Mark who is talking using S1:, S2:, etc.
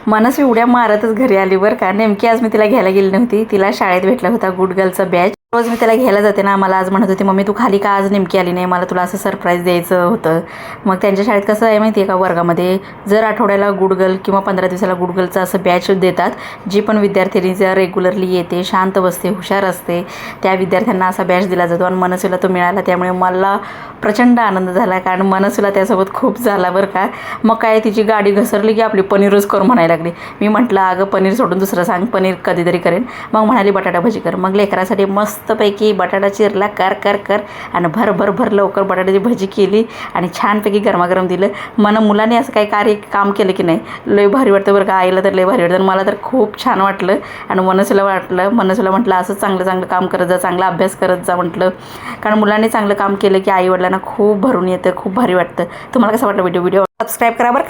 S1: मनस्वी उड्या मारतच घरी आली बरं का. नेमकी आज मी तिला घ्यायला गेली नव्हती, तिला शाळेत भेटला होता गुड गर्लचा बॅच. रोज मी त्याला घ्यायला जाते ना, मला आज म्हणत होती मम्मी तू खाली का आज नेमकी आली नाही, मला तुला असं सरप्राईज द्यायचं होतं. मग त्यांच्या शाळेत कसं आहे माहिती आहे का, वर्गामध्ये जर आठवड्याला गुड गर्ल किंवा 15 दिवसाला गुड गर्लचं असं बॅच देतात. जी पण विद्यार्थिनी जर रेग्युलरली येते, शांत बसते, हुशार असते, त्या विद्यार्थ्यांना असा बॅच दिला जातो. आणि मनस्वीला तो मिळाला, त्यामुळे मला प्रचंड आनंद झाला, कारण मनस्वीला त्यासोबत खूप झाला बरं का. मग काय तिची गाडी घसरली की आपली पनीरच कर म्हणायला लागली. मी म्हटलं अगं पनीर सोडून दुसरं सांग, पनीर कधीतरी करेन. मग म्हणाली बटाटा भजी कर. मग लेकरासाठी मस्तपैकी बटाटा चिरला, कर कर कर आणि भर लवकर बटाट्याची भजी केली आणि छानपैकी गरमागरम दिलं. मुलांनी असं काही काम केलं की नाही, लय भारी वाटतं बरं का. आईला तर लय भारी वाटतं, मला तर खूप छान वाटलं. आणि मनस्वीला म्हटलं असं चांगलं काम करत जा, चांगला अभ्यास करत जा म्हटलं. कारण मुलांनी चांगलं काम केलं की आईवडिलांना खूप भरून येतं, खूप भारी वाटतं. तुम्हाला कसं वाटलं व्हिडिओ सबस्क्राईब करा बरं का.